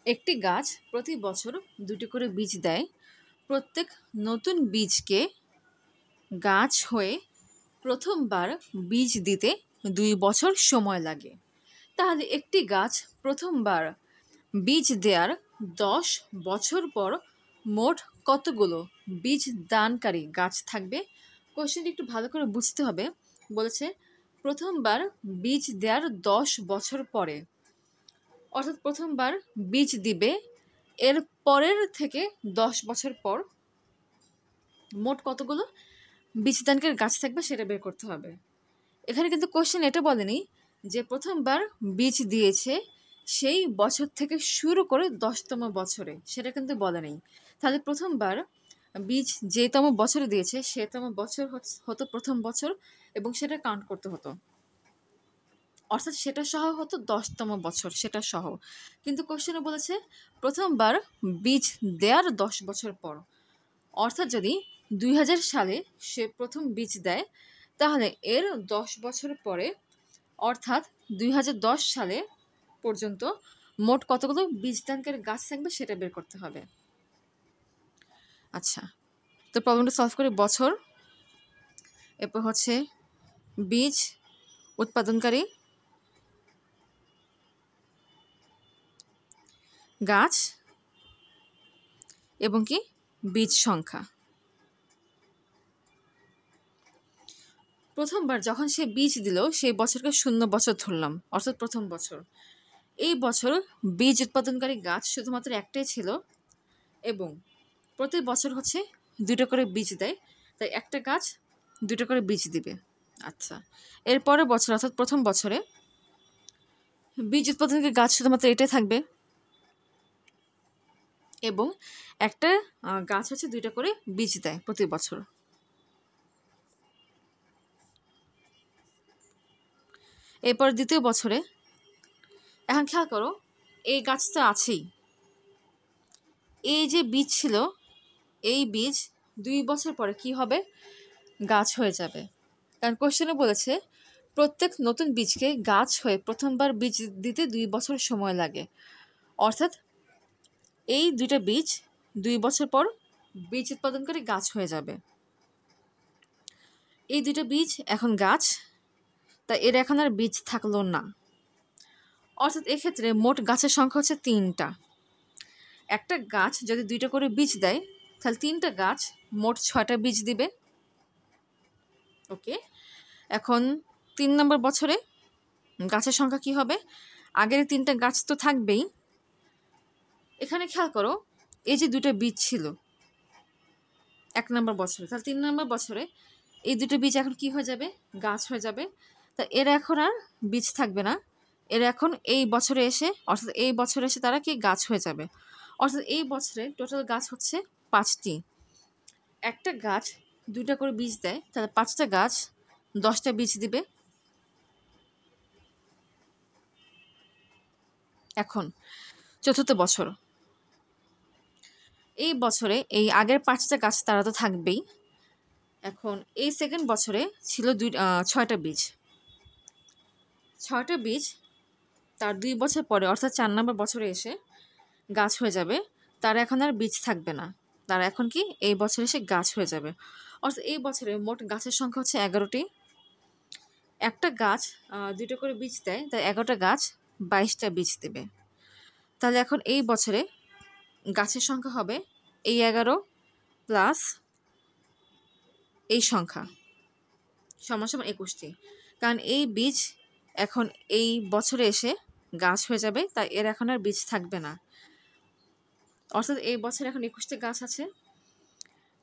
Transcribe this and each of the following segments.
একটি গাছ প্রতি বছর দুটি করে বীজ দেয়। প্রত্যেক নতুন বীজকে গাছ হয়ে প্রথমবার বীজ দিতে 2 বছর সময় লাগে। তাহলে একটি গাছ প্রথমবার বীজ দেওয়ার 10 বছর পর মোট কতগুলো বীজ দানকারী গাছ থাকবে? কোশ্চেনটি একটু ভালো করে বুঝতে হবে। বলেছে প্রথমবার বীজ দেওয়ার 10 বছর পরে, অর্থাৎ প্রথমবার বীজ দিবে, এর পরের থেকে 10 বছর পর মোট কতগুলো বীজদানকারী গাছ থাকবে সেটা বের করতে হবে। এখানে কিন্তু কোশ্চেন এটা বলেনি যে প্রথমবার বীজ দিয়েছে সেই বছর থেকে শুরু করে 10তম বছরে, সেটা কিন্তু বলে নেই। তাহলে প্রথমবার বীজ যেতম বছরে দিয়েছে সেতম বছর হতো প্রথম বছর, এবং সেটা কাউন্ট করতে হতো, অর্থাৎ সেটা সহ হতো 10তম বছর, সেটা সহ। কিন্তু কোশ্চেনে বলেছে প্রথমবার বীজ দেওয়ার 10 বছর পর, অর্থাৎ যদি 2000 সালে সে প্রথম বীজ দেয় তাহলে এর 10 বছর পরে, অর্থাৎ 2010 সালে পর্যন্ত মোট কতগুলো বীজদানকারী গাছ থাকবে সেটা বের করতে হবে। আচ্ছা, তো প্রবলেমটা সলভ করি। বছর, এরপর হচ্ছে বীজ উৎপাদনকারী গাছ এবং কি বীজ সংখ্যা। প্রথমবার যখন সে বীজ দিল সেই বছরকে 0 বছর ধরলাম, অর্থাৎ প্রথম বছর। এই বছর বীজ উৎপাদনকারী গাছ শুধুমাত্র একটাই ছিল এবং প্রতি বছর হচ্ছে 2টা করে বীজ দেয়, তাই একটা গাছ 2টা করে বীজ দিবে। আচ্ছা, এরপরের বছর অর্থাৎ প্রথম বছরে বীজ উৎপাদনকারী গাছ শুধুমাত্র এটাই থাকবে এবং একটা গাছ হচ্ছে 2টা করে বীজ দেয় প্রতি বছর। এরপর দ্বিতীয় বছরে, এখন খেয়াল করো, এই গাছ তো আছেই, এই যে বীজ ছিল এই বীজ 2 বছর পরে কি হবে? গাছ হয়ে যাবে। কারণ কোশ্চেনে বলেছে প্রত্যেক নতুন বীজকে গাছ হয়ে প্রথমবার বীজ দিতে 2 বছর সময় লাগে, অর্থাৎ এই 2টা বীজ 2 বছর পর বীজ উৎপাদন করে গাছ হয়ে যাবে। এই 2টা বীজ এখন গাছ, তা এর এখন আর বীজ থাকলো না, অর্থাৎ এক্ষেত্রে মোট গাছের সংখ্যা হচ্ছে 3টা। একটা গাছ যদি 2টা করে বীজ দেয় তাহলে 3টা গাছ মোট 6টা বীজ দিবে। ওকে, এখন 3 নম্বর বছরে গাছের সংখ্যা কি হবে? আগের 3টা গাছ তো থাকবেই। এখানে খেয়াল করো, এই যে 2টা বীজ ছিল 1 নম্বর বছরে, তাহলে 3 নম্বর বছরে এই 2টা বীজ এখন কি হয়ে যাবে? গাছ হয়ে যাবে। তা এর এখন আর বীজ থাকবে না, এর এখন এই বছরে এসে, অর্থাৎ এই বছরে এসে তারা কি গাছ হয়ে যাবে। অর্থাৎ এই বছরে টোটাল গাছ হচ্ছে 5টি। একটা গাছ 2টা করে বীজ দেয়, তাহলে 5টা গাছ 10টা বীজ দিবে। এখন চতুর্থ বছর, এই বছরে এই আগের 5টা গাছ তারা তো থাকবেই। এখন এই সেকেন্ড বছরে ছিল 6টা বীজ। 6টা বীজ তার 2 বছর পরে, অর্থাৎ 4 নম্বর বছরে এসে গাছ হয়ে যাবে। তার এখন আর বীজ থাকবে না, তারা এখন কি এই বছরে এসে গাছ হয়ে যাবে। অর্থাৎ এই বছরে মোট গাছের সংখ্যা হচ্ছে 11টি। একটা গাছ 2টা করে বীজ দেয়, তাই 11টা গাছ 22টা বীজ দেবে। তাহলে এখন এই বছরে গাছের সংখ্যা হবে এই 11 প্লাস এই সংখ্যা সমান সমান 21টি। কারণ এই বীজ এখন এই বছরে এসে গাছ হয়ে যাবে, তাই এর এখন আর বীজ থাকবে না। অর্থাৎ এই বছর এখন 21টি গাছ আছে।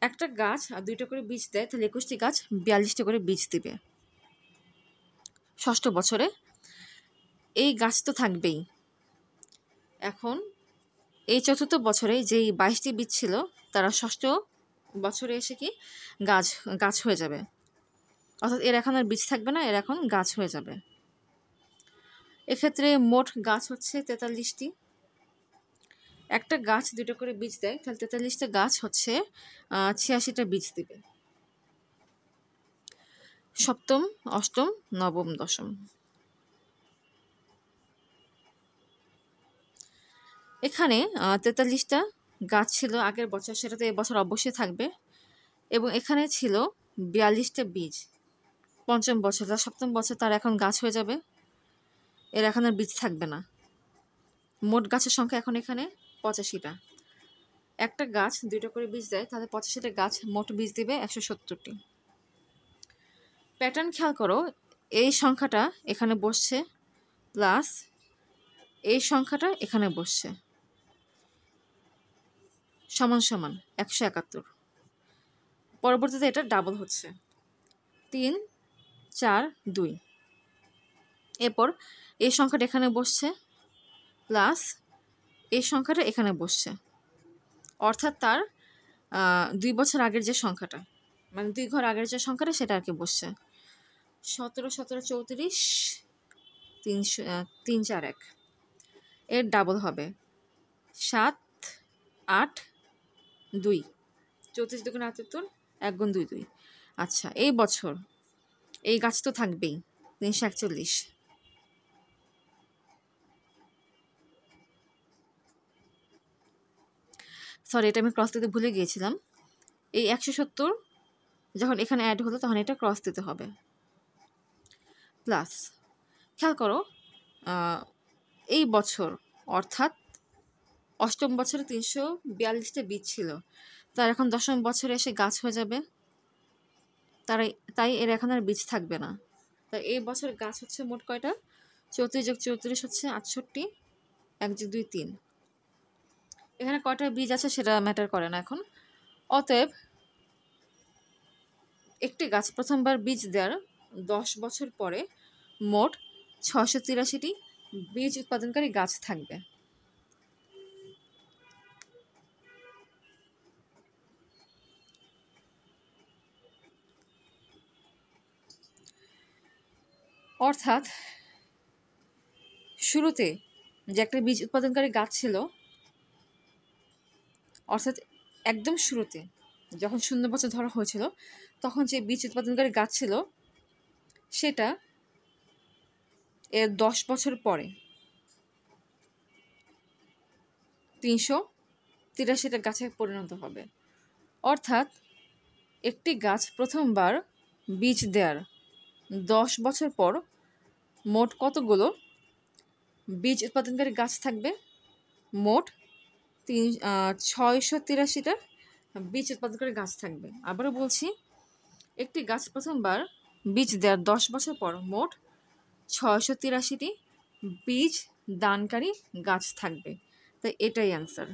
একটা গাছ 2টা করে বীজ দেয়, তাহলে 21টি গাছ 42টা করে বীজ দিবে। ষষ্ঠ বছরে এই গাছ তো থাকবেই। এখন এই চতুর্থ বছরে যেই 22টি বীজ ছিল তারা ষষ্ঠ বছরে এসে কি গাছ হয়ে যাবে, অর্থাৎ এর এখন আর বীজ থাকবে না, এর এখন গাছ হয়ে যাবে। এক্ষেত্রে মোট গাছ হচ্ছে 43টি। একটা গাছ 2টা করে বীজ দেয়, তাহলে 43টা গাছ হচ্ছে 86টা বীজ দিবে। সপ্তম, অষ্টম, নবম, দশম। এখানে 43টা গাছ ছিল আগের বছর, সেটা তো এবছর অবশ্যই থাকবে। এবং এখানে ছিল 42টা বীজ। পঞ্চম বছর, তার সপ্তম বছর তার এখন গাছ হয়ে যাবে, এর এখন আর বীজ থাকবে না। মোট গাছের সংখ্যা এখন এখানে 85টা। একটা গাছ 2টা করে বীজ দেয়, তাহলে 85টা গাছ মোট বীজ দিবে 170টি। প্যাটার্ন খেয়াল করো, এই সংখ্যাটা এখানে বসছে প্লাস এই সংখ্যাটা এখানে বসছে, সমান সমান 171। পরবর্তীতে এটা ডাবল হচ্ছে 3 4 2। এরপর এই সংখ্যাটা এখানে বসছে প্লাস এই সংখ্যাটা এখানে বসছে, অর্থাৎ তার 2 বছর আগের যে সংখ্যাটা, মানে 2 ঘর আগের যে সংখ্যাটা সেটা আর কি বসছে। 17 17 34 3 4 1। এর ডাবল হবে 7 8 2। 34 2 78, 1 গুণ 2 2। আচ্ছা, এই বছর এই গাছ তো থাকবেই 341। সরি, এটা আমি ক্রস দিতে ভুলে গিয়েছিলাম। এই 170 যখন এখানে অ্যাড হলো তখন এটা ক্রস দিতে হবে। প্লাস খেয়াল করো, এই বছর অর্থাৎ অষ্টম বছরে 342টা বীজ ছিল, তার এখন দশম বছরে এসে গাছ হয়ে যাবে, তাই এর এখন আর বীজ থাকবে না। তাই এই বছর গাছ হচ্ছে মোট কয়টা? 34 যোগ 34 হচ্ছে 68, 1 যোগ 2 3। এখানে কয়টা বীজ আছে সেটা ম্যাটার করে না এখন। অতএব একটি গাছ প্রথমবার বীজ দেওয়ার 10 বছর পরে মোট 683টি বীজ উৎপাদনকারী গাছ থাকবে। অর্থাৎ শুরুতে যে একটা বীজ উৎপাদনকারী গাছ ছিল, অর্থাৎ একদম শুরুতে যখন 0 বছর ধরা হয়েছিল তখন যে বীজ উৎপাদনকারী গাছ ছিল সেটা এর 10 বছর পরে 383টা গাছে পরিণত হবে। অর্থাৎ একটি গাছ প্রথমবার বীজ দেওয়ার 10 বছর পর মোট কতগুলো বীজ উৎপাদনকারী গাছ থাকবে? মোট 683টা বীজ উৎপাদনকারী গাছ থাকবে। আবারও বলছি, একটি গাছ প্রথমবার বীজ দেওয়ার 10 বছর পর মোট 683টি বীজ দানকারী গাছ থাকবে। তাই এটাই অ্যান্সার।